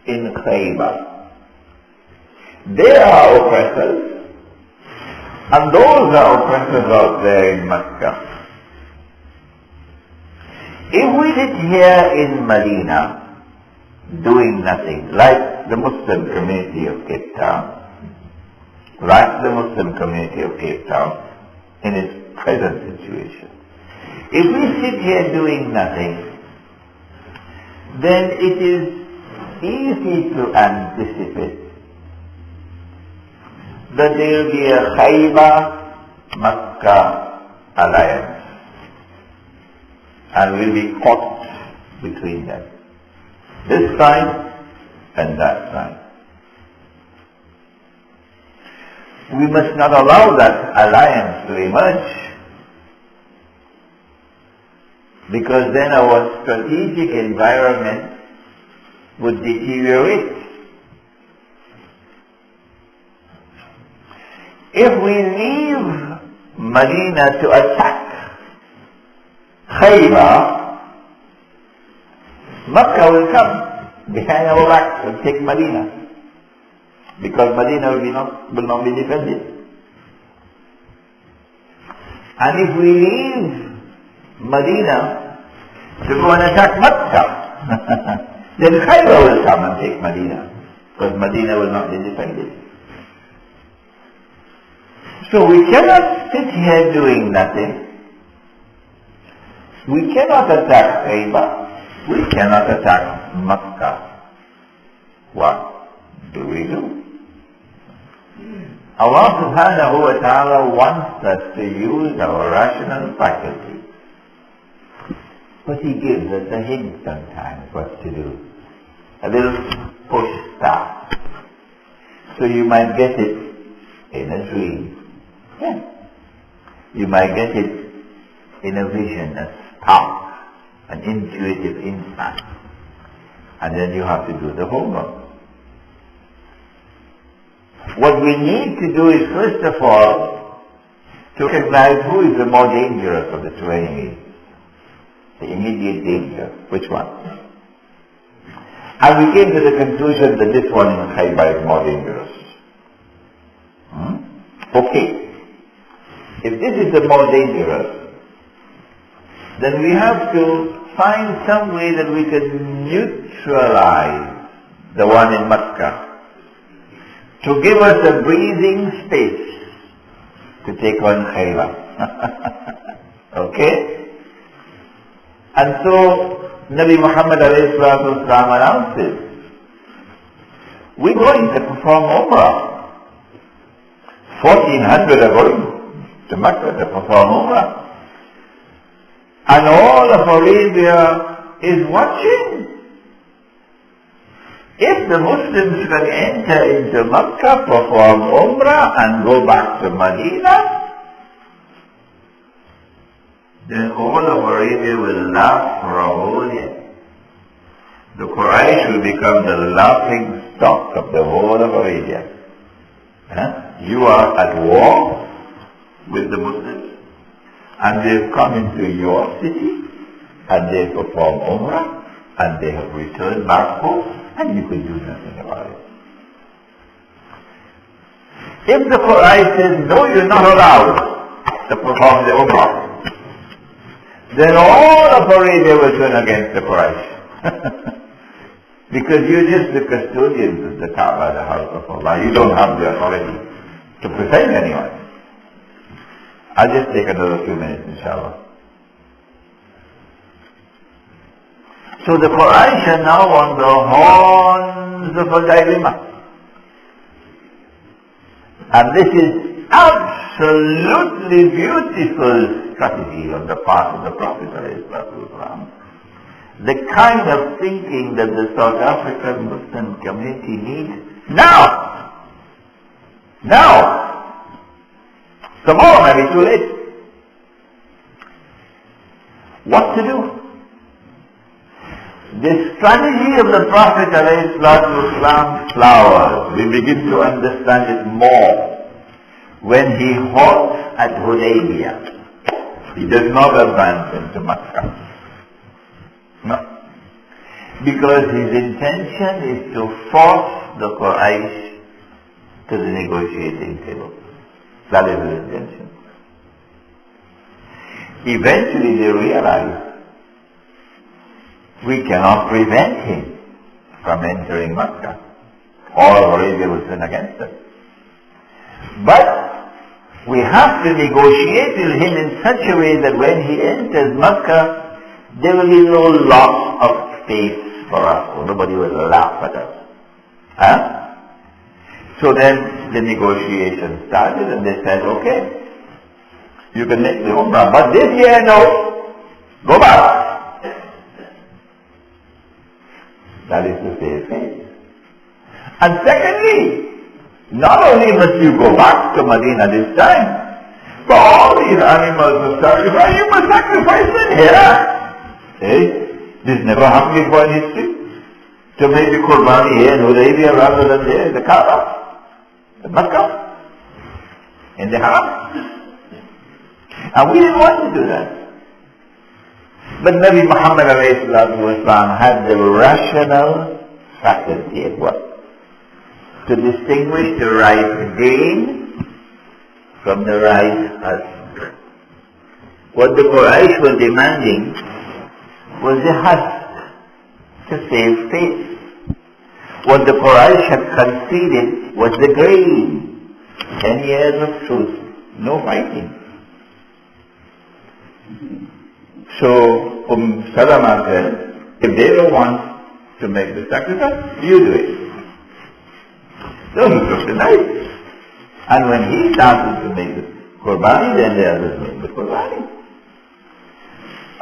[SPEAKER 1] in Khaybar. They are oppressors, and those are oppressors out there in Makkah. If we sit here in Medina doing nothing, like the Muslim community of Cape Town, in its present situation, if we sit here doing nothing, then it is easy to anticipate that there will be a Khaybar-Makkah alliance, and will be caught between them, this side and that side. We must not allow that alliance to emerge. because then our strategic environment would deteriorate. If we leave Medina to attack Khaybar, Makkah will come behind our backs and take Medina, because Medina will not be defended. And if we leave Medina to go and attack Makkah, then Khaybar will come and take Medina, because Medina will not be defended. So we cannot sit here doing nothing. We cannot attack Khaybar. We cannot attack Makkah. What do we do? Allah subhanahu wa ta'ala wants us to use our rational faculty. But He gives us a hint sometimes what to do. A little push start. So you might get it in a dream. Yeah. You might get it in a vision, a spark, an intuitive insight. And then you have to do the homework. What we need to do is, first of all, to recognize who is the more dangerous of the two enemies. The immediate danger. Which one? And we came to the conclusion that this one in Khaybar is more dangerous. Okay. If this is the more dangerous, then we have to find some way that we can neutralize the one in Makkah, to give us a breathing space to take on Khaybar. Okay? And so Nabi Muhammad ﷺ announces, we're going to perform Umrah. 1,400 are going to Makkah to perform Umrah. And all of Arabia is watching. If the Muslims can enter into Makkah, perform Umrah and go back to Medina, then all of Arabia will laugh for a whole year. The Quraysh will become the laughing stock of the whole of Arabia. You are at war with the Muslims, and they've come into your city, and they perform Umrah, and they have returned back home, and you can do nothing about it. If the Qur'an says, no, you're not allowed to perform the Umrah, then all of Arabia will turn against the Quraysh. Because you're just the custodians of the Kaaba, the house of Allah. You don't have the authority to prevent anyone. I'll just take another few minutes, inshallah. So the Quraysh are now on the horns of a dilemma. And this is absolutely beautiful strategy on the part of the Prophet ﷺ. The kind of thinking that the South African Muslim community needs now. Now. Tomorrow might be too late. What to do? The strategy of the Prophet ﷺ flowers. We begin to understand it more when he halts at Hudaybiyah. He does not advance into Makkah. No. Because his intention is to force the Quraysh to the negotiating table. That is his intention. Eventually they realize we cannot prevent him from entering Makkah. All of Arabia will turn against us. But we have to negotiate with him in such a way that when he enters Makkah, there will be no loss of space for us. Nobody will laugh at us. So then the negotiation started and they said, okay, you can make the Umrah, but this year, no, go back. That is to save face. And secondly, not only must you go back to Medina this time, but all these animals of sacrifice, you must sacrifice them here. This never happened before in history. To make the Qurbani here in Hudaybiyah rather than there, the Kaaba, the Makkah, in the Haram. And we didn't want to do that. But Nabi Muhammad ﷺ had the rational faculty at work to distinguish the right gain from the right husk. What the Quraysh were demanding was the husk to save face. What the Quraysh had conceded was the grain. 10 years of truth, no fighting. So Salama said, if they don't want to make the sacrifice, you do it. So he took the knife. And when he started to make the Qurbani, then the others made the Qurbani.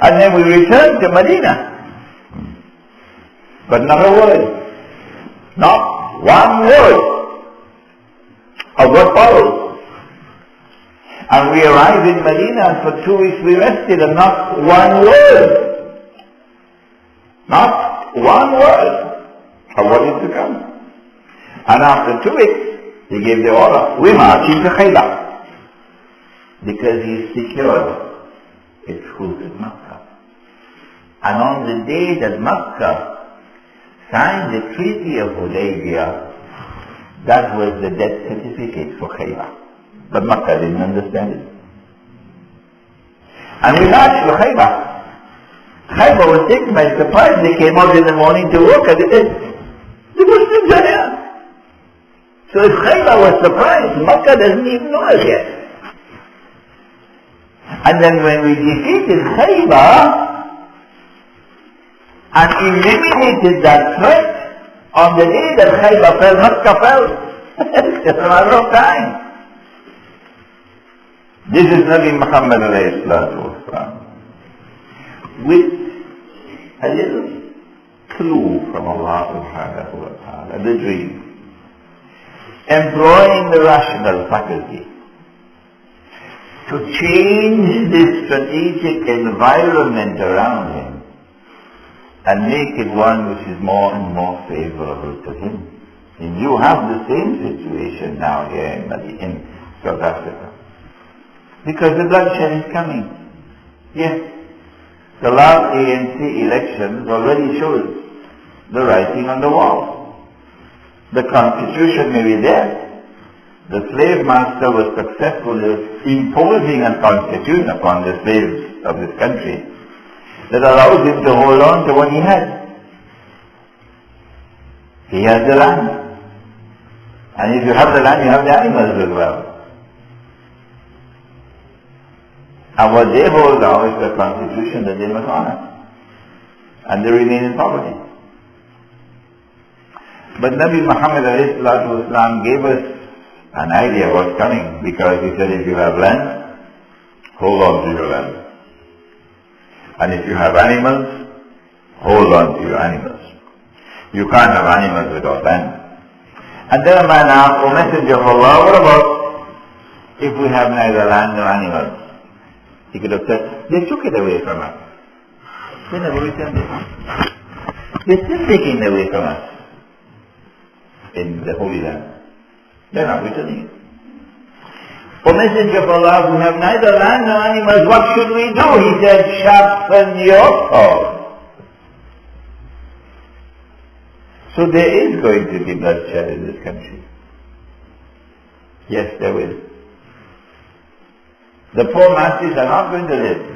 [SPEAKER 1] And then we returned to Medina. But not a word. Not one word of what followed. And we arrived in Medina and for 2 weeks we rested and not one word. Not one word of what is to come. And after 2 weeks, he gave the order, we march into Khaybar. Because he secured his truth in Makkah. And on the day that Makkah signed the Treaty of Hudaybiyah, that was the death certificate for Khaybar. But Makkah didn't understand it. And we marched to Khaybar. Khaybar was taken by surprise. They came out in the morning to work and they said, the Muslims are here. So if Khaybar was surprised, Makkah doesn't even know us yet. And then when we defeated Khaybar and eliminated that threat, on the day that Khaybar fell, Makkah fell. It's a matter of time. This is Nabi Muhammad with a little clue from Allah subhanahu wa ta'ala, the dream. Employing the rational faculty to change the strategic environment around him and make it one which is more and more favorable to him. And you have the same situation now here in South Africa. Because the bloodshed is coming. Yes. The last ANC elections already showed the writing on the wall. The Constitution may be there. The slave master was successful in imposing a constitution upon the slaves of this country that allows him to hold on to what he has. He has the land. And if you have the land, you have the animals as well. And what they hold now is the constitution that they must honor. And they remain in poverty. But Nabi Muhammad ﷺ gave us an idea of what's coming, because he said, if you have land, hold on to your land. And if you have animals, hold on to your animals. You can't have animals without land. And then a man asked, O Messenger of Allah, what about if we have neither land nor animals? He could have said, they took it away from us. They never returned it. They're still taking it away from us in the Holy Land. They're not returning it. O Messenger of Allah, we have neither land nor animals, what should we do? He said, sharpen your sword. So there is going to be bloodshed in this country. Yes, there will. The poor masses are not going to live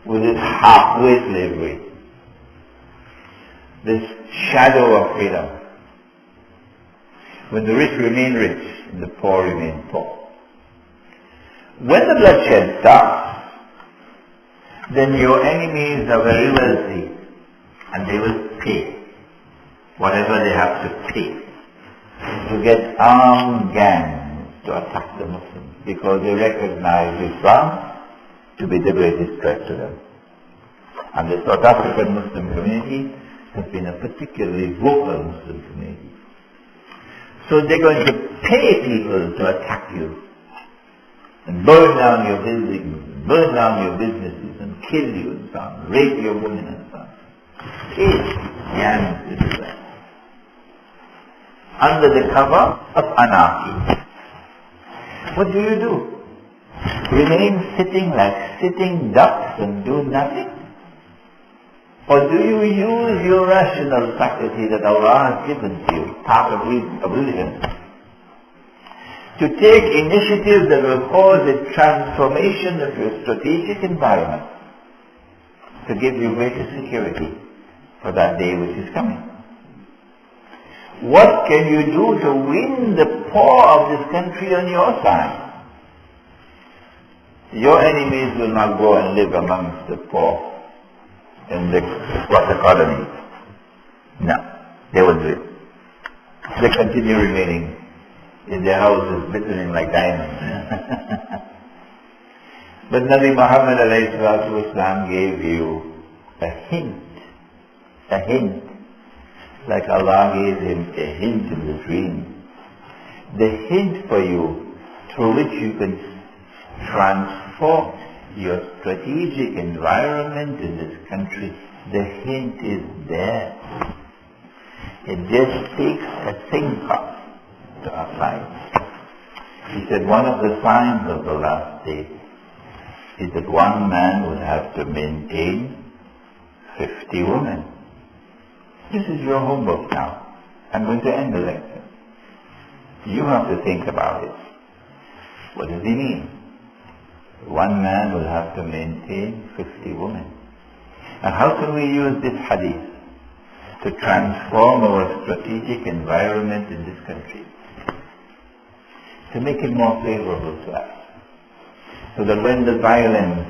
[SPEAKER 1] with this halfway slavery, this shadow of freedom. When the rich remain rich and the poor remain poor. When the bloodshed starts, then your enemies are very wealthy and they will pay whatever they have to pay to get armed gangs to attack the Muslims, because they recognize Islam to be the greatest threat to them. And the South African Muslim community has been a particularly vocal Muslim community. So they're going to pay people to attack you and burn down your buildings, burn down your businesses and kill you and so on, rape your women and so on. This is that. Under the cover of anarchy. What do? Remain sitting like sitting ducks and do nothing? Or do you use your rational faculty that Allah has given to you, part of religion, to take initiatives that will cause a transformation of your strategic environment to give you greater security for that day which is coming? What can you do to win the poor of this country on your side? Your enemies will not go and live amongst the poor in the colony. No, they won't do it. They continue remaining in their houses glittering like diamonds. But Nabi Muhammad ﷺ gave you a hint, like Allah gave him a hint in the dream. The hint for you through which you can transform your strategic environment in this country, the hint is there. It just takes a thinker to apply it. He said one of the signs of the last day is that one man will have to maintain 50 women. This is your homework now. I'm going to end the lecture. You have to think about it. What does he mean? One man will have to maintain 50 women. And how can we use this hadith to transform our strategic environment in this country? To make it more favorable to us. So that when the violence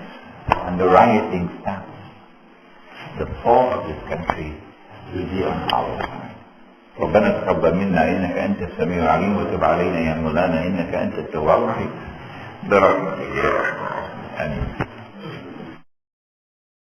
[SPEAKER 1] and the rioting starts, the poor of this country will be on our side. ربنا تقبل منا إنك أنت السميع العليم وتب علينا يا مولانا إنك أنت التواب الرحيم برحمتك يا رب. آمين.